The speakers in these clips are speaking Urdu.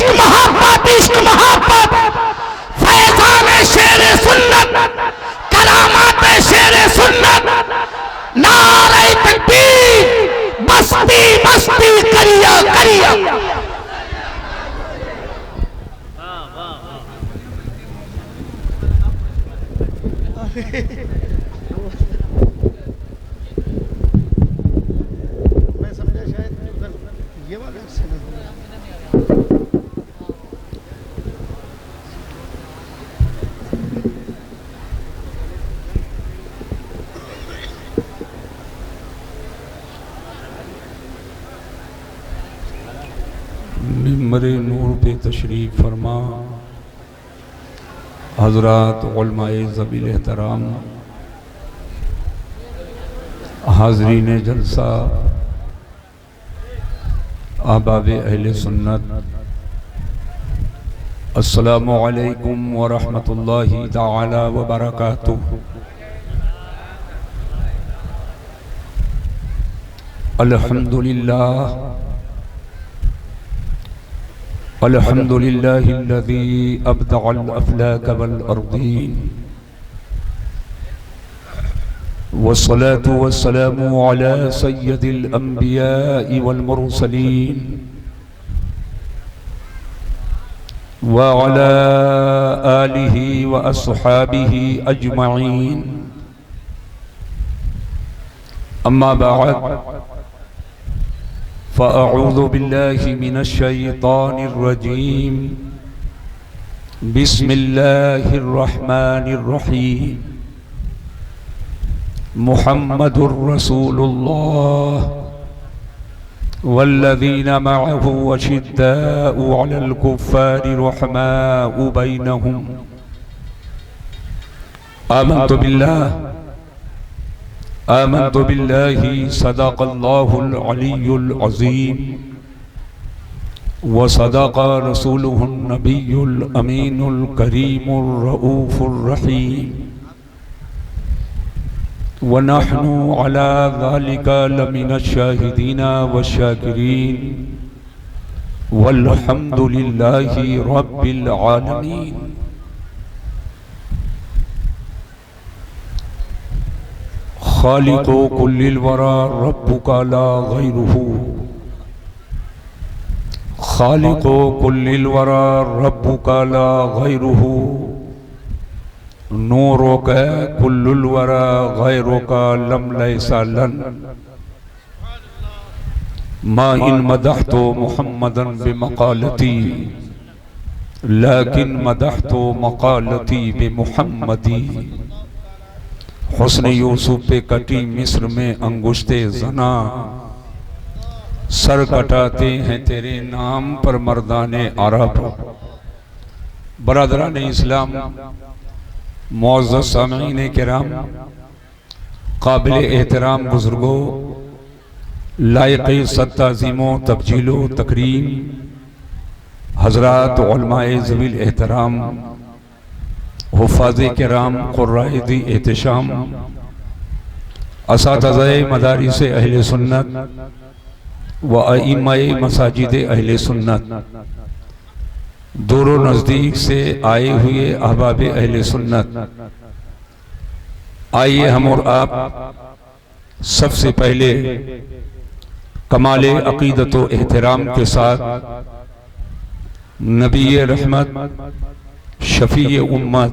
عشق محبت فیضان شیر سنت کرامات شیر سنت نعرہ تکبیر بستی بستی کریا کریا میں سمجھا شاید یہ والا ممبر نور پہ تشریف فرما حضرات علماء ذوی احترام، حاضرین جلسہ، احباب اہل سنت، السلام علیکم ورحمۃ اللہ تعالی وبرکاتہ۔ الحمد للہ الذی ابدع الافلاک والارضین، والصلاة والسلام على سید الانبیاء والمرسلین وعلى آلہ واصحابہ اجمعین، اما بعد فأعوذ بالله من الشيطان الرجيم، بسم الله الرحمن الرحيم، محمد رسول الله والذين معه أشداء على الكفار رحماء بينهم، آمنت بالله صدق الله العلي العظيم وصدق رسوله النبي الأمين الكريم الرؤوف الرحيم، ونحن على ذلك لمن الشاهدين والشاكرين، والحمد لله رب العالمين۔ خالق كل الورى ربك لا غيره، خالق كل الورى ربك لا غيره، نورك كل الورى غيرك لم ليس لن، ما إن مدحت محمدا بمقالتي لكن مدحت مقالتي بمحمدي، حسن یوسف پہ کٹی مصر میں انگشت زنا، سر کٹاتے ہیں تیرے نام پر مردان عرب۔ برادران اسلام، معزز سامعین کرام، قابل احترام بزرگوں، لائق صد تعظیم و تبجیل و تکریم حضرات علماء ذوی الاحترام، حفاظ کرام، قرائے ذی احتشام، اساتذہ مدارس اہل سنت و ائمہ مساجد اہل سنت، دور و نزدیک سے آئے ہوئے احباب اہل سنت، آئیے ہم اور آپ سب سے پہلے کمال عقیدت و احترام کے ساتھ نبی رحمت، شفیع امت،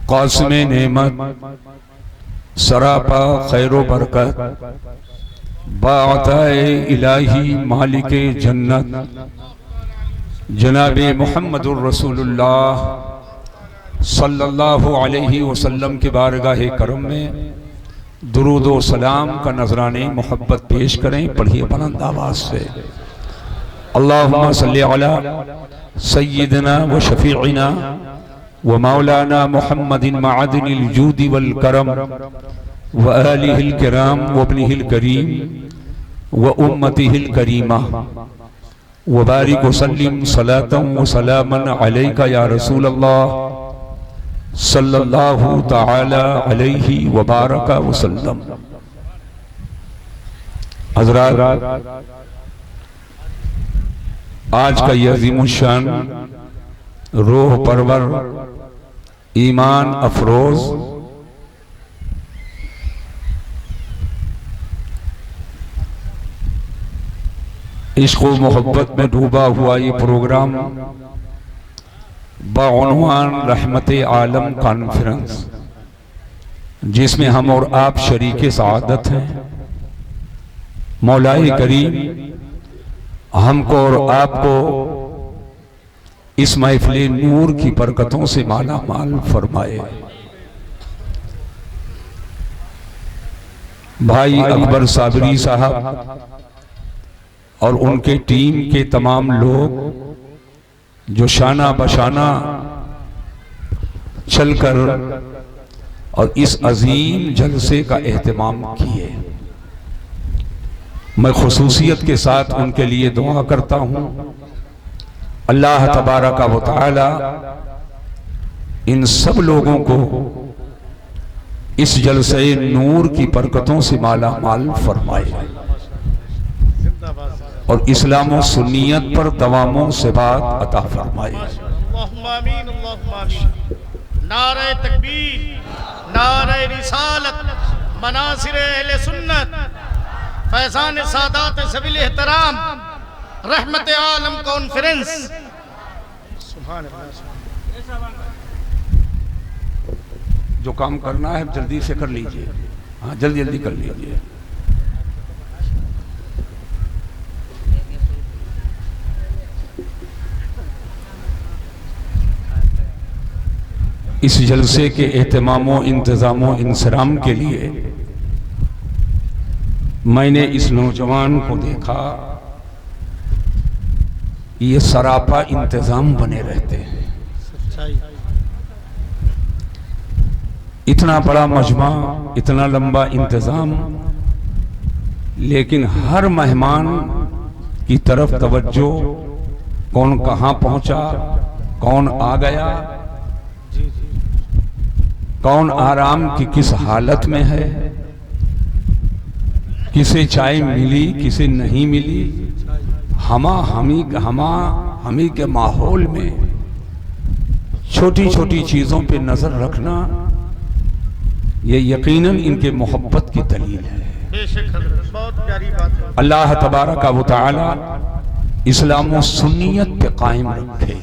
قاسم نعمت، سراپا خیر و برکت، باعطائے الہی مالک جنت، جناب محمد الرسول اللہ صلی اللہ علیہ وسلم کے بارگاہ کرم میں درود و سلام کا نذرانے محبت پیش کریں۔ پڑھیے بلند آواز سے، اللہم صلی علی سیدنا و شفیعنا و مولانا محمد معدن الجود والکرم و آلہ الکرام و ابنہ الکریم و امتہ الکریمہ، و بارک و سلم صلاة و سلاما علیکہ یا رسول اللہ صلی اللہ تعالی علیہ وبارک وسلم۔ حضرات، آج کا یہ عظیم الشان روح پرور ایمان افروز عشق و محبت میں ڈوبا ہوا یہ پروگرام بعنوان رحمت عالم کانفرنس، جس میں ہم اور آپ شریک سعادت ہیں، مولا کریم ہم کو اور آپ کو اس محفل نور کی برکتوں سے مالا مال فرمائے۔ بھائی اکبر صابری صاحب اور ان کے ٹیم کے تمام لوگ جو شانہ بشانہ چل کر اور اس عظیم جلسے کا اہتمام کیے، میں خصوصیت کے ساتھ ان کے لیے دعا کرتا ہوں اللہ تبارک و تعالی ان سب لوگوں کو اس جلسے نور کی برکتوں سے مالا مال فرمائے اور اسلام و سنیت پر دوام و ثبات عطا فرمائے۔ اللہم آمین، اللہم آمین۔ نعرہ تکبیر، نعرہ رسالت، مناصر اہل سنت، فیضان سادات سبیل احترام، رحمت عالم کانفرنس۔ سبحان اللہ۔ جو کام کرنا ہے جلدی سے کر لیجئے، ہاں جلدی جلدی کر لیجئے۔ اس جلسے کے اہتمام و انتظام و انصرام کے لیے میں نے اس نوجوان کو دیکھا، یہ سراپا انتظام بنے رہتے ہیں۔ اتنا بڑا مجمع، اتنا لمبا انتظام، لیکن ہر مہمان کی طرف توجہ، کون کہاں پہنچا، کون آ گیا، کون آرام کی کس حالت میں ہے، کسے چائے ملی کسے نہیں ملی، ہمی کے ماحول میں چھوٹی چھوٹی چیزوں پہ نظر رکھنا، یہ یقیناً ان کے محبت کی دلیل ہے۔ بے شک حضرت، بہت پیاری بات ہے۔ اللہ تبارک و تعالی اسلام و سنیت پہ قائم رکھے۔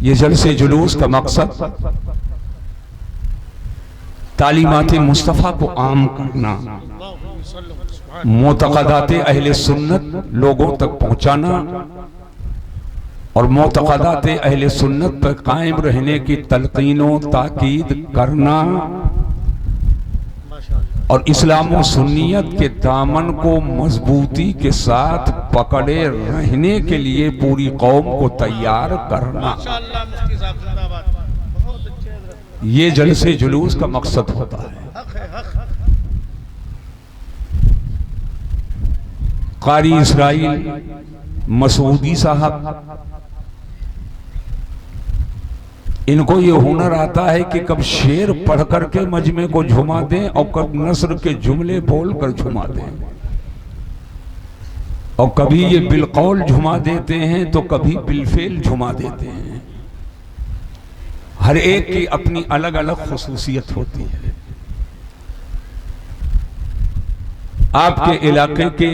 یہ جلسے جلوس کا مقصد تعلیمات مصطفیٰ کو عام کرنا، معتقدات اہل سنت لوگوں تک پہنچانا اور معتقدات اہل سنت پر قائم رہنے کی تلقین و تاکید کرنا اور اسلام و سنیت کے دامن کو مضبوطی کے ساتھ پکڑے رہنے کے لیے پوری قوم کو تیار کرنا، ماشاءاللہ مفتی صاحب زندہ باد، بہت اچھے حضرت۔ یہ جلسے جلوس کا مقصد ہوتا ہے۔ حق ہے، حق۔ قاری اسرائیل مسعودی صاحب، ان کو یہ ہنر آتا ہے کہ کب شعر پڑھ کر کے مجمع کو جھما دیں اور کب نثر کے جملے بول کر جھما دیں، اور کبھی یہ بالقول جھما دیتے ہیں تو کبھی بالفعل جھما دیتے ہیں۔ ہر ایک کی اپنی الگ الگ خصوصیت ہوتی ہے۔ آپ کے علاقے کے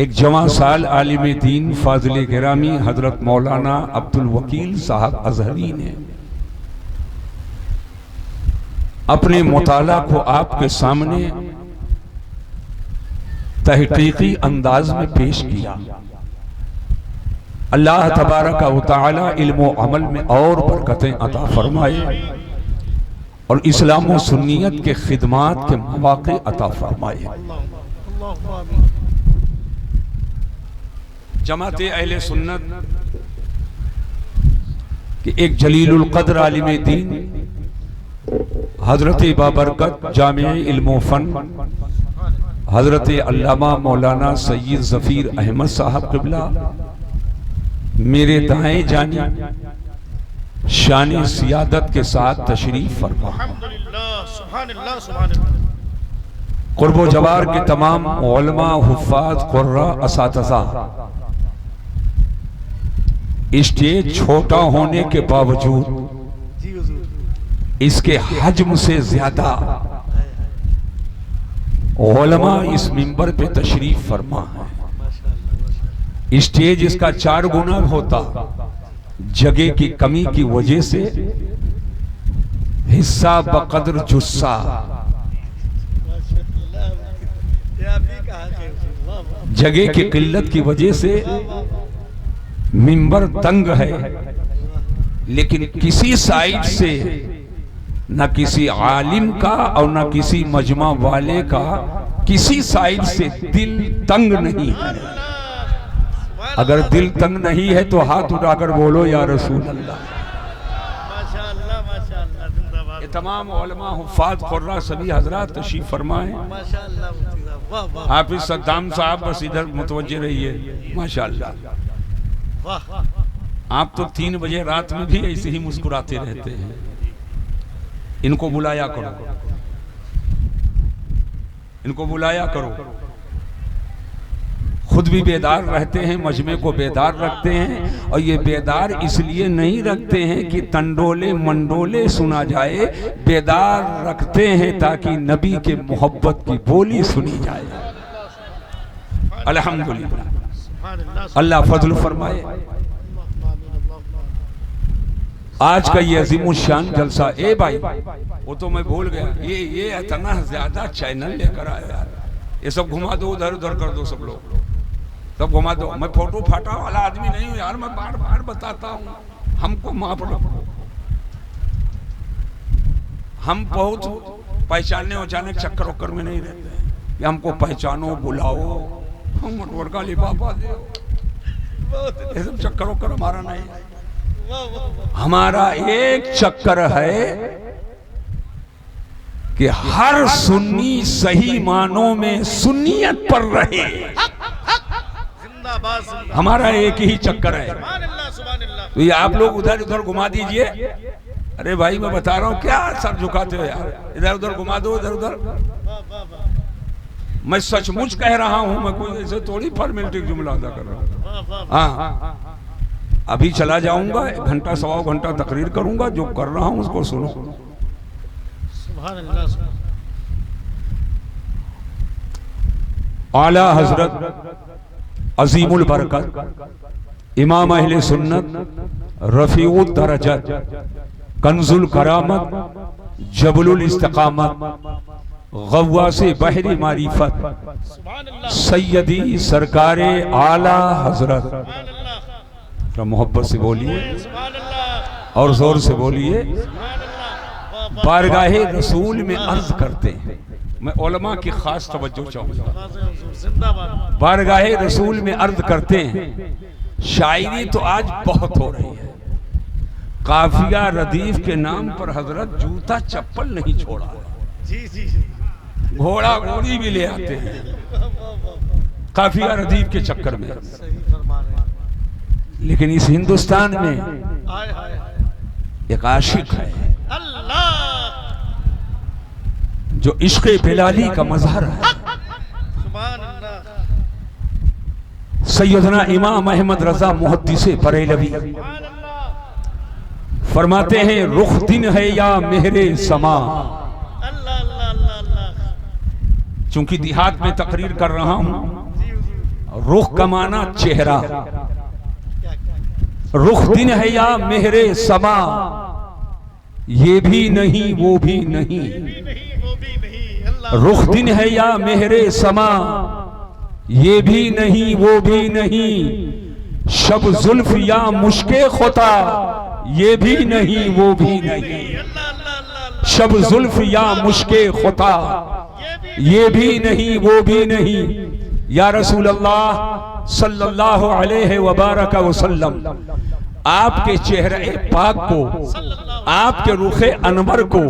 ایک جوان سال عالم دین فاضل گرامی حضرت مولانا عبد الوکیل صاحب ازہری نے اپنے مطالعہ کو آپ کے سامنے تحقیقی انداز میں پیش کیا۔ اللہ تبارک و تعالی علم و عمل میں اور برکتیں عطا فرمائے اور اسلام و سنیت کے خدمات کے مواقع عطا فرمائے۔ اللہم آمین۔ جماعت اہل سنت کہ ایک جلیل القدر عالم دین حضرت بابرکت جامع علم و فن حضرت علامہ مولانا سید ظفیر احمد صاحب قبلہ میرے دائیں جانب شان سیادت کے ساتھ تشریف فرما۔ الحمدللہ، سبحان اللہ، سبحان اللہ۔ قرب و جوار کے تمام علماء، حفاظ، قراء، اساتذہ اسٹیج چھوٹا ہونے کے باوجود جی حضور اس کے حجم سے زیادہ علماء اس منبر پہ تشریف فرما ہے. اسٹیج اس کا 4 گنا ہوتا، جگہ کی کمی کی وجہ سے حصہ بقدر جسہ، جگہ کی قلت کی وجہ سے منبر تنگ ہے، لیکن کسی سائیڈ سے نہ کسی عالم کا اور نہ کسی مجمع والے کا کسی سائیڈ سے دل تنگ نہیں ہے. اگر دل تنگ نہیں ہے تو ہاتھ اٹھا کر بولو یا رسول اللہ. ماشاءاللہ ماشاءاللہ زندہ باد. یہ تمام علماء حفاظ قراء سبھی حضرات تشریف فرمائیں. ماشاءاللہ واہ واہ حافظ صدام صاحب بس ادھر متوجہ رہیے. ماشاءاللہ واہ. آپ تو 3 بجے رات میں بھی ایسے ہی مسکراتے رہتے ہیں. ان کو بلایا کرو، ان کو بلایا کرو. خود بھی بیدار رہتے ہیں، مجمع کو بیدار رکھتے ہیں. اور یہ بیدار اس لیے نہیں رکھتے ہیں کہ تنڈولے منڈولے سنا جائے، بیدار رکھتے ہیں تاکہ نبی کے محبت کی بولی سنی جائے. الحمدللہ اللہ فضل فرمائے. آج کا یہ عظیم الشان جلسہ، اے بھائی وہ تو میں بھول گیا، یہ اتنا زیادہ چینل لے کر آیا یار. یہ سب گھما دو، ادھر ادھر کر دو، سب لوگ سب گھما دو. میں فوٹو پھاٹا والا آدمی نہیں ہوں یار، میں بار بار بتاتا ہوں. ہم کو معاف رکھو، ہم بہت پہچاننے وچانے چکر وکر میں نہیں رہتے ہیں کہ ہم کو پہچانو بلاؤ ہم مٹور کا لفافہ دے. یہ سب چکر وکر ہمارا نہیں ہے. ہمارا ایک چکر ہے کہ ہر سنی صحیح معنوں میں سنیت پر رہے. ہمارا ایک ہی چکر ہے. تو یہ آپ لوگ ادھر ادھر گھما دیجئے. ارے بھائی میں بتا رہا ہوں، کیا سر جھکاتے ہو یار؟ ادھر ادھر گھما دو، ادھر ادھر. میں سچ مچ کہہ رہا ہوں، میں کوئی ایسے تھوڑی فارمیلٹی جملہ ادا کر رہا ہوں. ہاں ابھی چلا جاؤں گا، 1 گھنٹہ سوا گھنٹہ تقریر کروں گا. جو کر رہا ہوں اس کو سنو. سبحان اللہ. اعلیٰ حضرت عظیم البرکت امام اہل سنت رفیع الدرجات کنز الکرامت جبل الاستقامت غواص بحر معرفت سیدی سرکار اعلیٰ حضرت، محبت سے بولیے اور زور سے بولیے، بارگاہ رسول میں عرض کرتے ہیں. میں علماء کی خاص توجہ چاہوں گا. بارگاہ رسول میں عرض کرتے ہیں. شاعری تو آج بہت ہو رہی ہے. قافیہ ردیف کے نام پر حضرت جوتا چپل نہیں چھوڑا، گھوڑا گھوڑی بھی لے آتے ہیں قافیہ ردیف کے چکر میں. لیکن اس ہندوستان میں ایک عاشق ہے جو عشق بلالی کا مظہر ہے. سیدنا امام احمد رضا محدث بریلوی فرماتے ہیں رخ دن ہے یا مہر سما. چونکہ دیہات میں تقریر کر رہا ہوں، رخ کا معنی چہرہ. رخ دن ہے یا مہر سما، یہ بھی نہیں وہ بھی نہیں. رخ دن ہے یا مہر سما، یہ بھی نہیں وہ بھی نہیں. شب زلف یا مشک خطا، یہ بھی نہیں وہ بھی نہیں. شب زلف یا مشک خطا، یہ بھی نہیں وہ بھی نہیں. یا رسول اللہ صلی اللہ علیہ وبارک وسلم، آپ کے چہرہ پاک کو، آپ کے رخ انور کو،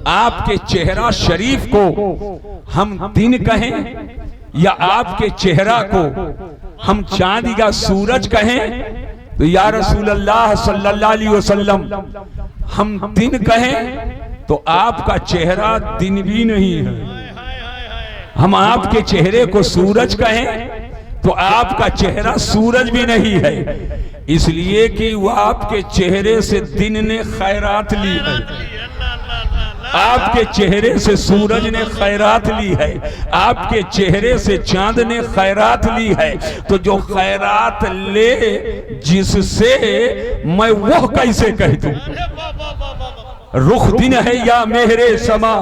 آپ کے چہرہ شریف کو ہم دن کہیں یا آپ کے چہرہ کو ہم چاند یا سورج کہیں؟ تو یا رسول اللہ صلی اللہ علیہ وسلم ہم دن کہیں تو آپ کا چہرہ دن بھی نہیں ہے. ہم آپ کے چہرے کو سورج کہیں تو آپ کا چہرہ سورج بھی نہیں ہے. اس لیے کہ وہ آپ کے چہرے سے دن نے خیرات لی ہے، آپ کے چہرے سے سورج نے خیرات لی ہے، آپ کے چہرے سے چاند نے خیرات لی ہے، تو جو خیرات لے جس سے میں وہ کیسے کہہ دوں؟ رخ دن ہے یا مہر سما،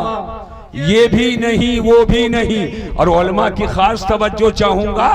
یہ بھی نہیں وہ بھی نہیں۔ اور علماء کی خاص توجہ چاہوں گا،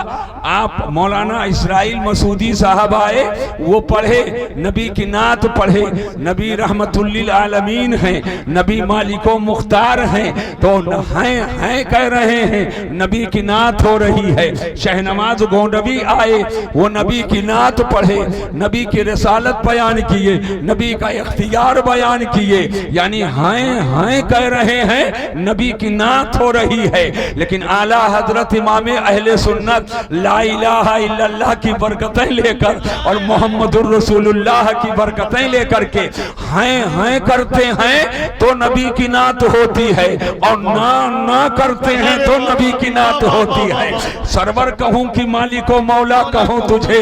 آپ مولانا اسرائیل مسعودی صاحب آئے، وہ پڑھے، نبی کی نعت پڑھے، نبی رحمت للعالمین ہیں، نبی مالک و مختار ہیں، تو ہیں کہہ رہے ہیں، نبی کی نعت ہو رہی ہے۔ شہنواز گونڈوی آئے، وہ نبی کی نعت پڑھے، نبی کی رسالت بیان کیے، نبی کا اختیار بیان کیے، یعنی ہیں کہہ رہے ہیں، نبی کی نعت ہو رہی ہے۔ لیکن اعلیٰ حضرت امام اہل سنت لا الہ الا اللہ کی برکتیں لے کر اور محمد الرسول اللہ کی برکتیں لے کر کے ہیں کرتے ہیں تو نبی کی نعت ہوتی ہے، اور نہ کرتے ہیں تو نبی کی نعت ہوتی ہے۔ سرور کہوں کہ مالک و مولا کہوں تجھے،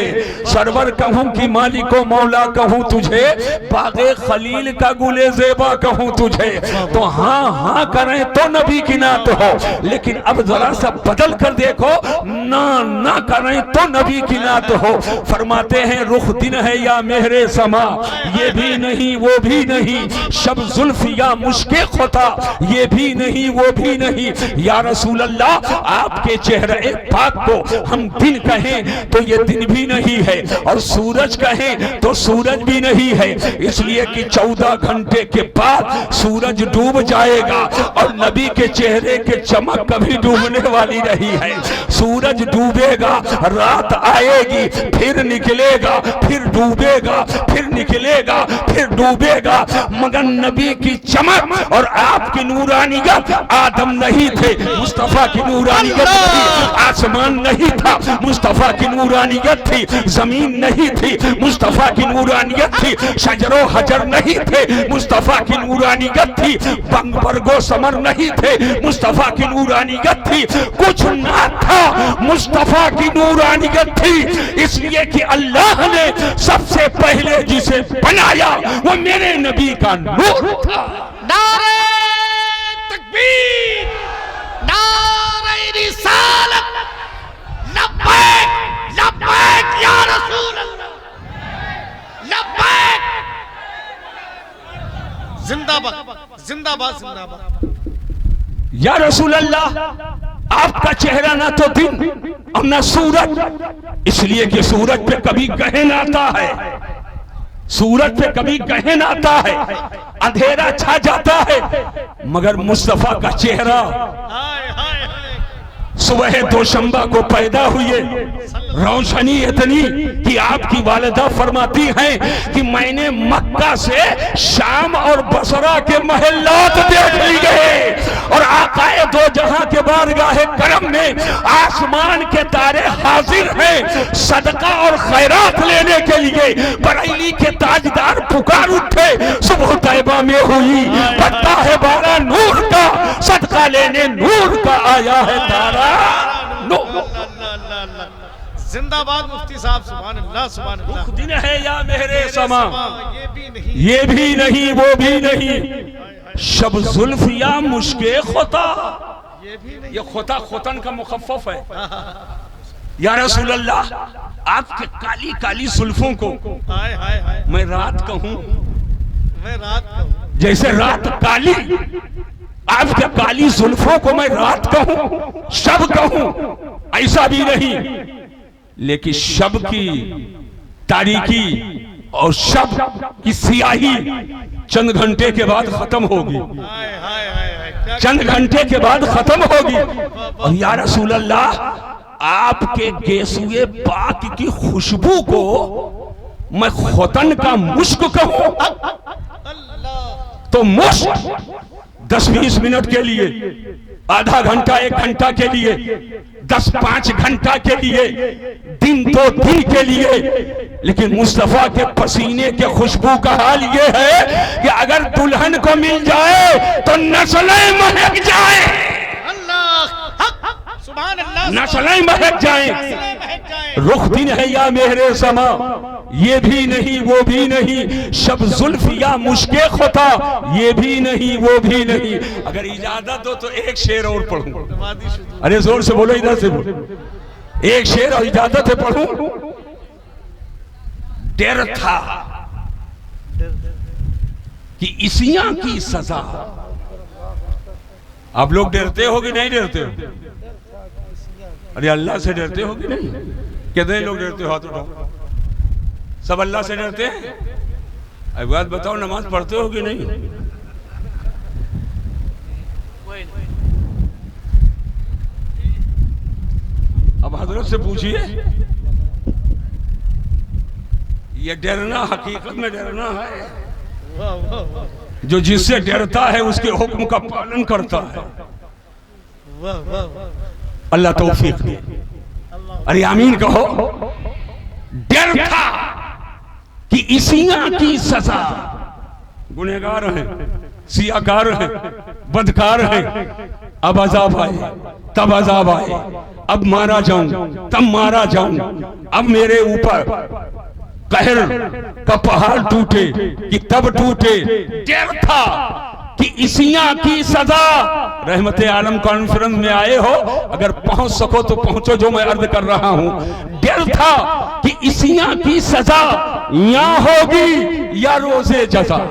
سرور کہوں کہ مالک و مولا کہوں تجھے، باغ خلیل کا گل زیبا کہوں تجھے، تو ہاں کریں تو نبی کی نعت ہو۔ لیکن اب ذرا سا بدل کر دیکھو، نہ کریں تو نبی کی نعت ہو۔ فرماتے ہیں رخ دن ہے یا مہر سما، یہ بھی نہیں وہ بھی نہیں، شب زلف یا مشک خطا، یہ بھی نہیں وہ بھی نہیں۔ یا رسول اللہ آپ کے چہرے پاک کو ہم دن کہیں تو یہ دن بھی نہیں ہے، اور سورج کہیں تو سورج بھی نہیں ہے، اس لیے کہ 14 گھنٹے کے بعد سورج ڈوب جائے گا، اور نبی کے چہرے کے چمک کبھی ڈوبنے والی نہیں ہے۔ سورج ڈوبے گا، رات آئے گی، پھر نکلے گا، پھر ڈوبے گا، پھر نکلے گا، پھر ڈوبے گا، مگر نبی کی چمک اور آپ کی نورانیت، آدم نہیں تھے مصطفیٰ کی نورانیت تھی، آسمان نہیں تھا مصطفیٰ کی نورانیت تھی، زمین نہیں تھی مصطفیٰ کی نورانیت تھی، شجر و حجر نہیں تھے مصطفیٰ کی نورانیت تھی، بنگ برگ و ثمر نہیں تھے مصطفیٰ کی نورانیت تھی، کچھ نہ تھا مصطفیٰ کی نورانیت تھی۔ اس لیے کہ اللہ نے سب سے پہلے جسے بنایا وہ میرے نبی کا نور تھا۔ نعرہ تکبیر، نعرہ رسالت، لبیک لبیک یا رسول اللہ، لبیک، زندہ باد زندہ باد زندہ باد۔ یا رسول اللہ آپ کا چہرہ نہ تو دن اور نہ سورج، اس لیے کہ سورج پہ کبھی گہن آتا ہے، سورج پہ کبھی گہن آتا ہے، اندھیرا چھا جاتا ہے، مگر مصطفیٰ کا چہرہ صبح دوشنبہ کو پیدا ہوئے، روشنی اتنی کہ آپ کی والدہ فرماتی ہیں کہ میں نے مکہ سے شام اور بصرہ کے محلات دیکھ لیے، اور آقا دو جہاں کے بارگاہ کرم میں آسمان کے تارے حاضر ہیں صدقہ اور خیرات لینے کے لیے۔ بریلی کے تاجدار پکار اٹھے، صبح طیبہ میں ہوئی، پڑتا ہے بارہ نور کا، صدقہ لینے نور کا آیا ہے تارا۔ زندہ باد مفتی صاحب، سبحان اللہ سبحان اللہ۔ رخ دن ہے یا مہر سما، یہ بھی نہیں یہ بھی نہیں وہ بھی نہیں، شب زلف یا مشک خطا، یہ خطا خطن کا مخفف ہے۔ یا رسول اللہ آپ کے کالی کالی زلفوں کو میں رات کہوں، میں رات کہوں، جیسے رات کالی، آپ کے کالی زلفوں کو میں رات کہوں، شب کہوں، ایسا بھی نہیں، لیکن شب کی تاریکی اور شب کی سیاہی چند گھنٹے کے بعد ختم ہوگی، چند گھنٹے کے بعد ختم ہوگی۔ اور یا رسول اللہ آپ کے گیسوئے پاک کی خوشبو کو میں ختن کا مشک کہوں تو مشک 10-20 منٹ کے لیے، آدھا گھنٹہ 1 گھنٹہ کے لیے، 10-5 گھنٹہ کے لیے، دن 2 دن کے لیے، لیکن مصطفیٰ کے پسینے کے خوشبو کا حال یہ ہے کہ اگر دلہن کو مل جائے تو نسلیں مہک جائیں۔ اللہ سبحان اللہ نسلیں مہک جائیں، مہک جائیں رخ دن ہے یا مہر سما، یہ بھی نہیں وہ بھی نہیں، شب زلف یا مشک خطا، یہ بھی نہیں وہ بھی نہیں۔ اگر اجازت ہو تو ایک شعر اور پڑھوں، نمازی شدود ارے زور سے بولو، ادھر سے بولو، ایک شعر اور اجازت ہے پڑھوں۔ ڈر تھا کہ عیسیاں کی سزا، آپ لوگ ڈرتے ہو کہ نہیں ڈرتے ہو؟ ارے اللہ سے ڈرتے ہو کہ نہیں؟ کتنے لوگ ڈرتے ہو؟ ہاتھ اٹھاؤ، سب اللہ سے ڈرتے ہیں؟ اب بات بتاؤ، نماز پڑھتے ہو کہ نہیں؟ اب حضرت سے پوچھئے، یہ ڈرنا حقیقت میں ڈرنا ہے؟ واہ واہ واہ جو جس سے ڈرتا ہے اس کے حکم کا پالن کرتا ہے۔ واہ واہ واہ اللہ توفیق دے، ارے آمین کہو۔ ڈر تھا کہ عیسیاں کی سزا، گنہگار ہیں، سیاکار ہیں، بدکار ہیں، اب عذاب آئے، تب عذاب آئے، اب مارا جاؤں، تب مارا جاؤں، اب میرے اوپر قہر کا پہاڑ ٹوٹے کہ تب ٹوٹے۔ ڈر تھا کہ عیسیاں کی سزا، رحمت عالم کانفرنس میں آئے ہو، اگر پہنچ سکو تو پہنچو جو میں عرض کر رہا ہوں۔ ڈر تھا کہ عیسیاں کی سزا یا ہوگی یا روز جزا،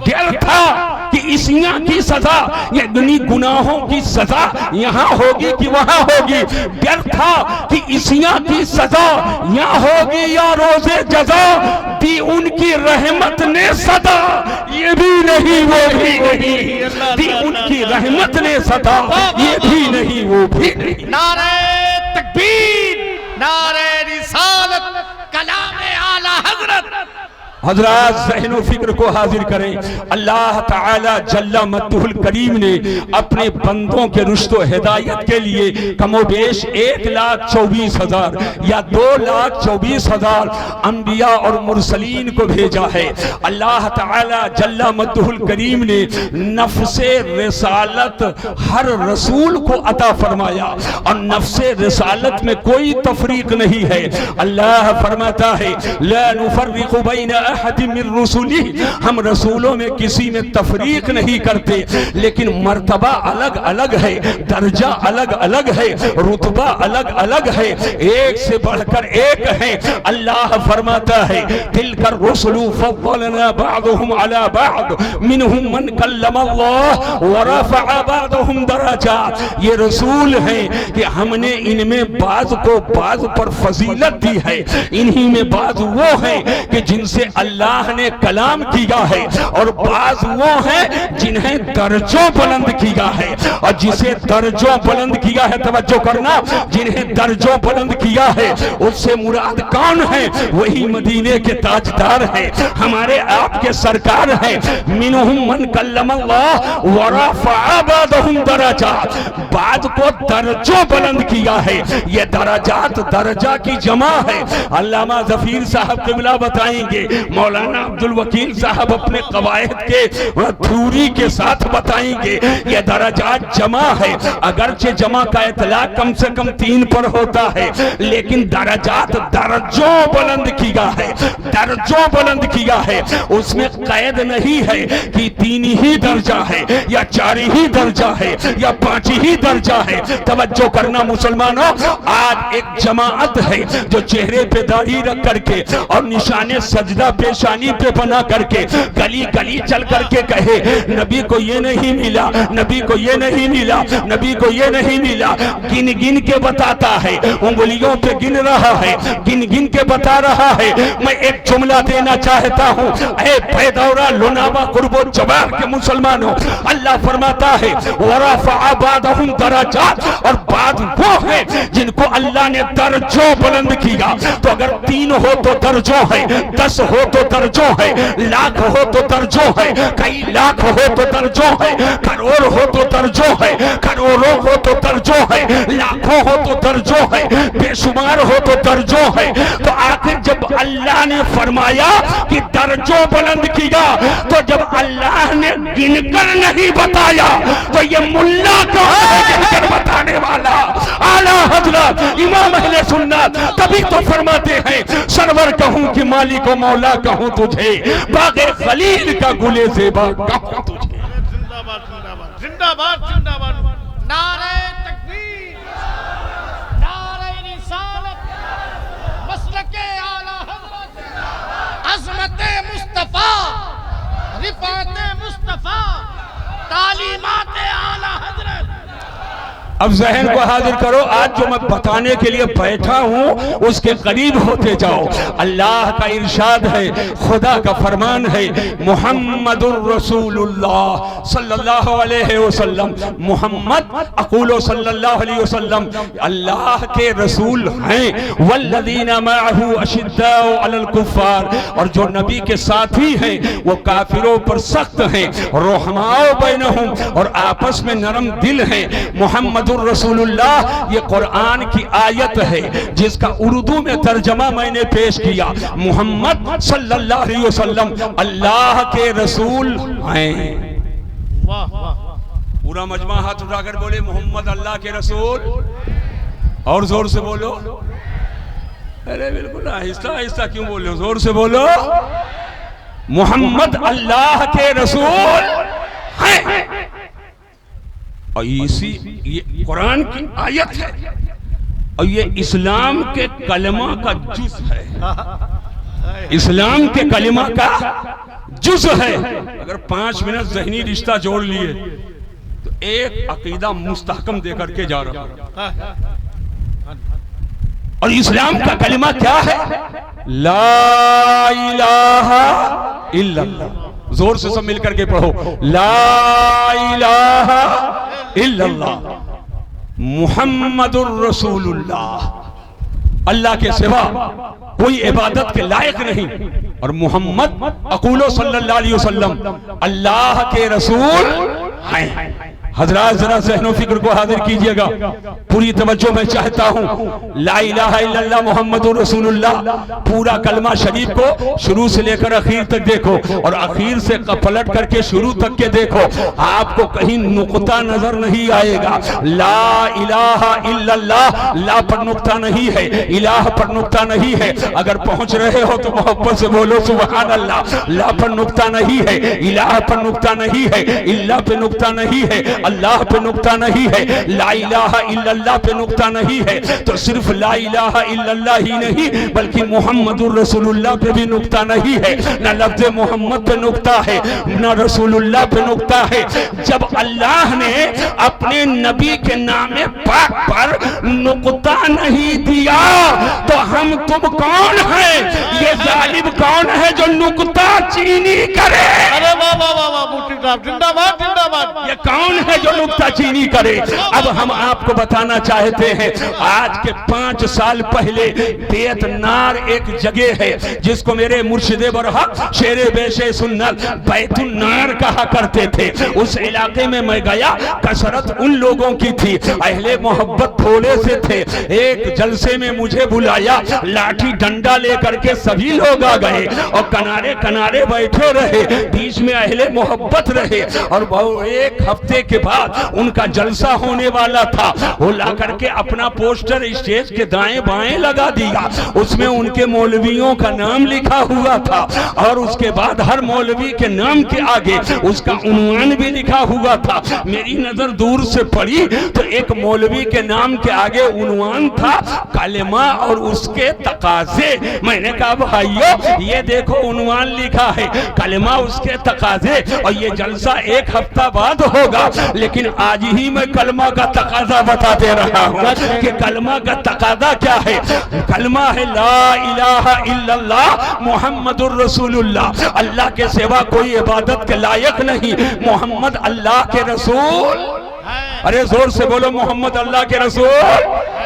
ڈر تھا کہ عیسیاں کی سزا یعنی گناہوں کی سزا یہاں ہوگی کہ وہاں ہوگی، ڈر تھا کہ عیسیاں کی سزا یا ہوگی یا روز جزا، دی ان کی رحمت نے صدا، یہ بھی نہیں وہ بھی نہیں، دی ان کی رحمت نے صدا، یہ بھی نہیں وہ بھی نہیں۔ نعرہ تکبیر، نعرہ رسالت، کلام اعلی حضرت۔ حضرات ذہن و فکر کو حاضر کریں، اللہ تعالی جل مجدہ الکریم نے اپنے بندوں کے رشد و ہدایت کے لیے کم و بیش 1,24,000 یا 2,24,000 انبیاء اور مرسلین کو بھیجا ہے۔ اللہ تعالی جل مجدہ الکریم نے نفس رسالت ہر رسول کو عطا فرمایا، اور نفس رسالت میں کوئی تفریق نہیں ہے۔ اللہ فرماتا ہے لا نفرق بین احد من رسولی، ہم رسولوں میں کسی میں تفریق نہیں کرتے، لیکن مرتبہ الگ الگ ہے، درجہ الگ الگ ہے، رتبہ الگ الگ ہے، ایک سے بڑھ کر ایک ہے۔ اللہ فرماتا ہے تلک الرسل فضلنا بعضهم على بعض منهم من کلم اللہ ورفع بعضهم درجات، یہ رسول ہیں کہ ہم نے ان میں بعض کو بعض پر فضیلت دی ہے، انہی میں بعض وہ ہیں کہ جن سے اللہ نے کلام کیا ہے، اور بعض وہ ہیں جنہیں درجوں بلند کیا ہے، اور جسے درجوں بلند کیا ہے، توجہ کرنا، جنہیں درجوں بلند کیا ہے اس سے مراد کون ہے؟ وہی مدینے کے تاجدار ہیں، ہمارے آپ کے سرکار ہیں۔ منہم من کلم اللہ ورفع بعضهم درجات، بعض کو درجوں بلند کیا ہے، یہ درجات درجہ کی جمع ہے۔ علامہ ظفیر صاحب قبلہ بتائیں گے، مولانا عبدالوکیل صاحب اپنے قواعد کے تھیوری کے ساتھ بتائیں گے، یہ درجات جمع ہے، اگرچہ جمع کا اطلاق کم سے کم 3 پر ہوتا ہے، لیکن درجات درجوں بلند کیا ہے، درجوں بلند کیا ہے، اس میں قید نہیں ہے کہ 3 ہی درجہ ہے یا 4 ہی درجہ ہے یا 5 ہی درجہ ہے۔ توجہ کرنا مسلمانوں، آج ایک جماعت ہے جو چہرے پہ داڑھی رکھ کر کے اور نشان سجدہ پیشانی پہ بنا کر کے گلی گلی چل کر کے کہے نبی کو یہ نہیں ملا، نبی کو یہ نہیں ملا، نبی کو یہ نہیں ملا، گن گن کے بتاتا ہے، انگلیوں پہ گن رہا ہے، گن گن کے بتا رہا ہے۔ میں ایک جملہ دینا چاہتا ہوں، اے پیداورا لوناوا قرب و جوار کے مسلمانوں، اللہ فرماتا ہے ورفع بعضهم درجات، اور بعض وہ ہیں جن کو اللہ نے درجوں بلند کیا۔ تو اگر 3 ہو تو درجوں ہے، 10 ہو تو درجوں ہے، لاکھ ہو تو درجوں ہے، کئی لاکھ ہو تو درجوں ہے، کروڑ ہو تو درجوں ہے، کروڑوں ہو تو درجوں ہے، لاکھوں ہو تو درجوں ہے، بے شمار ہو تو درجوں ہے۔ تو آخر جب اللہ نے فرمایا کہ درجوں بلند کیا، تو جب اللہ نے گن کر نہیں بتایا تو یہ ملا کون ہے گن کر بتانے والا؟ اعلیٰ حضرت امام اہل سنت تبھی تو فرماتے ہیں سرور کہوں کہ مالک و مولا کہوں تجھے، باغ خلیل کا گلے زیبا کہوں تجھے۔ زندہ باد زندہ باد زندہ باد زندہ باد۔ نعرہ تکبیر، نعرہ رسالت، مسلک اعلیٰ حضرت، عظمت مصطفیٰ، رفعت مصطفیٰ، تعلیمات اعلیٰ حضرت۔ اب ذہن کو حاضر کرو، آج جو میں بتانے کے لیے بیٹھا ہوں اس کے قریب ہوتے جاؤ۔ اللہ کا ارشاد ہے، خدا کا فرمان ہے، محمد الرسول اللہ صلی اللہ علیہ وسلم، محمد اقولو صلی اللہ علیہ وسلم اللہ کے رسول ہیں۔ والذین معہ اشداء علی الکفار، اور جو نبی کے ساتھی ہیں وہ کافروں پر سخت ہیں، رحماء بینہم، اور آپس میں نرم دل ہیں۔ محمد الرسول اللہ یہ قرآن کی آیت ہے جس کا اردو میں ترجمہ میں نے پیش کیا۔ محمد صلی اللہ علیہ وسلم اللہ کے رسول ہیں۔ واہ واہ پورا مجمع ہاتھ اٹھا کر بولے محمد اللہ کے رسول، اور زور سے بولو۔ ارے بالکل آہستہ آہستہ کیوں بولو، زور سے بولو۔ محمد اللہ کے رسول ہیں، اور یہ قرآن کی آیت ہے، اور یہ اسلام کے کلمہ کا جز ہے، اسلام کے کلمہ کا جز ہے۔ اگر 5 منٹ ذہنی رشتہ جوڑ لیے تو ایک عقیدہ مستحکم دے کر کے جا رہا ہوں۔ اور اسلام کا کلمہ کیا ہے؟ لا الہ الا اللہ۔ زور سے سب مل کر کے پڑھو، لا الہ الا اللہ محمد الرسول اللہ۔ اللہ کے سوا کوئی عبادت کے لائق نہیں، اور محمد اقولو صلی اللہ علیہ وسلم اللہ کے رسول ہیں۔ حضرات ذرا ذہن و فکر کو حاضر کیجئے گا، پوری توجہ میں چاہتا ہوں۔ لا الہ الا اللہ محمد رسول اللہ، پورا کلمہ شریف کو شروع سے لے کر اخیر تک دیکھو، اور اخیر سے پلٹ کر کے شروع تک کے دیکھو، آپ کو کہیں نقطہ نظر نہیں آئے گا۔ لا الہ الا اللہ، لا پر نقطہ نہیں ہے، الہ پر نقطہ نہیں ہے۔ اگر پہنچ رہے ہو تو محبت سے بولو سبحان اللہ۔ لا پر نقطہ نہیں ہے، الہ پر نقطہ نہیں ہے، اللہ پہ نقطہ نہیں ہے، اللہ پہ نقطہ نہیں ہے، لا الہ الا اللہ پہ نقطہ نہیں ہے۔ تو صرف لا الہ الا اللہ ہی نہیں بلکہ محمد الرسول اللہ پہ بھی نقطہ نہیں ہے، نہ لفظ محمد پہ نقطہ ہے، نہ رسول اللہ پہ نقطہ ہے۔ جب اللہ نے اپنے نبی کے نام پاک پر نقطہ نہیں دیا تو ہم تم کون ہیں؟ یہ ظالم کون ہے جو نقطہ چینی کرے؟ ارے واہ واہ واہ واہ، مفتی صاحب زندہ باد زندہ باد۔ یہ کون ہے جو نقطہ چینی کرے؟ اب ہم آپ کو بتانا چاہتے ہیں، آج کے 5 سال پہلے بیت نار ایک جگہ ہے جس کو میرے مرشد برحق شیر بیش سنت بیت النار کہا کرتے تھے۔ اس علاقے میں میں گیا، کثرت ان لوگوں کی تھی، اہل محبت تھوڑے سے تھے۔ ایک جلسے میں مجھے بلایا، لاٹھی ڈنڈا لے کر کے سبھی لوگ آ گئے اور کنارے کنارے بیٹھے رہے، بیچ میں اہل محبت رہے، اور ایک ہفتے کے بعد ان کا جلسہ ہونے والا تھا۔ وہ لا کر کے اپنا پوسٹر اسٹیج کے دائیں بائیں لگا دیا، اس میں ان کے مولویوں کا نام لکھا ہوا تھا، اور اس کے بعد ہر مولوی کے نام کے آگے اس کا عنوان بھی لکھا ہوا تھا۔ میری نظر دور سے پڑی تو ایک مولوی کے نام کے آگے عنوان تھا کلمہ اور اس کے تقاضے۔ میں نے کہا بھائیو یہ دیکھو عنوان لکھا ہے کلمہ اس کے تقاضے، اور یہ جلسہ ایک ہفتہ بعد ہوگا، لیکن آج ہی میں کلمہ کا تقاضا بتا دے رہا ہوں کہ کلمہ کا تقاضا کیا ہے۔ کلمہ ہے لا الہ الا اللہ محمد الرسول اللہ، اللہ کے سوا کوئی عبادت کے لائق نہیں، محمد اللہ کے رسول۔ ارے زور سے بولو محمد اللہ کے رسول۔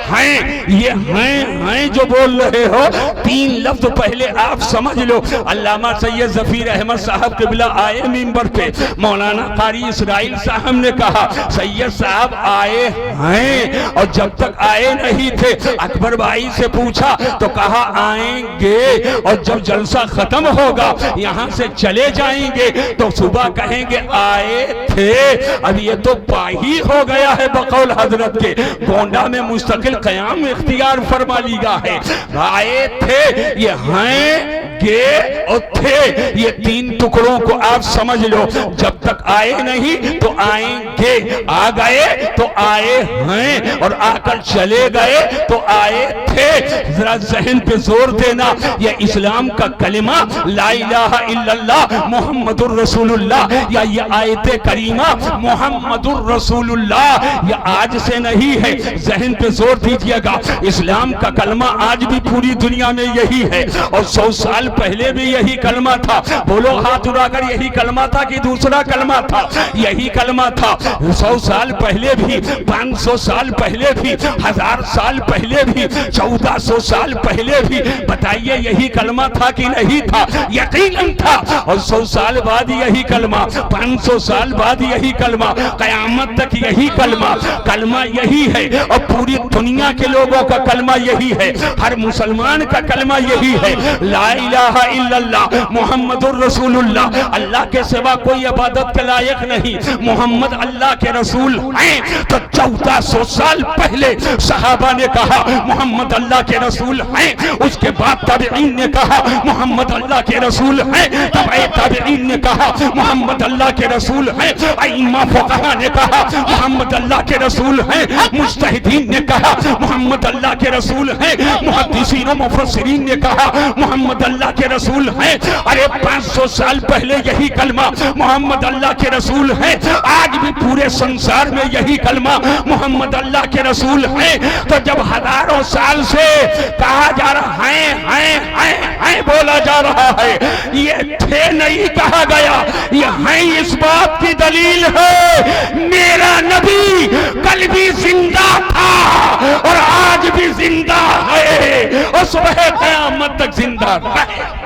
ہیں، یہ ہیں جو بول رہے ہو، تین لفظ پہلے آپ سمجھ لو۔ علامہ سید ظفیر احمد صاحب قبلہ آئے منبر پہ، مولانا قاری اسرائیل صاحب نے کہا سید صاحب آئے ہیں، اور جب تک آئے نہیں تھے اکبر بھائی سے پوچھا تو کہا آئیں گے، اور جب جلسہ ختم ہوگا یہاں سے چلے جائیں گے تو صبح کہیں گے آئے تھے۔ اب یہ تو پاہی ہو گیا ہے بقول حضرت کے، گونڈا میں مستقل قیام اختیار فرما لیا ہے۔ آئے تھے، یہ ہیں گے اور تھے، یہ تین ٹکڑوں کو آپ سمجھ لو۔ جب تک آئے نہیں تو آئیں گے، آ گئے تو آئے ہیں، اور آ کر چلے گئے تو آئے تھے۔ ذرا ذہن پہ زور دینا، یہ اسلام کا کلمہ لا الہ الا اللہ محمد الرسول اللہ، یا یہ آیت کریمہ محمد الرسول اللہ، یہ آج سے نہیں ہے۔ ذہن پہ زور دیجئے گا، اسلام کا کلمہ آج بھی پوری دنیا میں یہی ہے، اور 100 سال پہلے بھی یہی کلمہ تھا۔ بولو ہاتھ اٹھا کر، یہی کلمہ تھا کہ دوسرا کلمہ تھا؟ یہی کلمہ تھا۔ 100 سال پہلے بھی، 500 سال پہلے بھی، 1000 سال پہلے بھی، 1400 سال پہلے بھی، بتائیے یہی کلمہ تھا کہ نہیں تھا؟ یقیناً تھا۔ اور 100 سال بعد یہی کلمہ، 500 سال بعد یہی کلمہ، قیامت تک یہی کلمہ۔ کلمہ یہی ہے، اور پوری دنیا کے لوگوں کا کلمہ یہی ہے، ہر مسلمان کا کلمہ یہی ہے، لا الہ الا اللہ محمد الرسول اللہ۔ اللہ کے سوا کوئی عبادت کے لائق نہیں، محمد اللہ کے رسول ہیں۔ تو 1400 سال پہلے صحابہ نے کہا محمد اللہ کے رسول ہیں، اس کے بعد تابعین نے کہا محمد اللہ کے رسول ہیں، تبع تابعین نے کہا محمد اللہ کے رسول ہیں، ائمہ فقہا نے کہا محمد اللہ کے رسول ہیں، مجتہدین نے کہا محمد اللہ کے رسول ہیں، محدثین و مفسرین نے کہا محمد اللہ کے رسول ہیں۔ ارے 500 سال پہلے یہی کلمہ محمد اللہ کے رسول ہیں، آج بھی پورے سنسار میں یہی کلمہ محمد اللہ کے رسول ہیں۔ تو جب ہزاروں سال سے کہا جا رہا ہے بولا جا رہا ہے، یہ تھے نہیں کہا گیا، یہ ہیں اس بات کی دلیل ہے میرا نبی کل بھی زندہ تھا اور آج بھی زندہ ہے، اور صبح قیامت تک زندہ ہے۔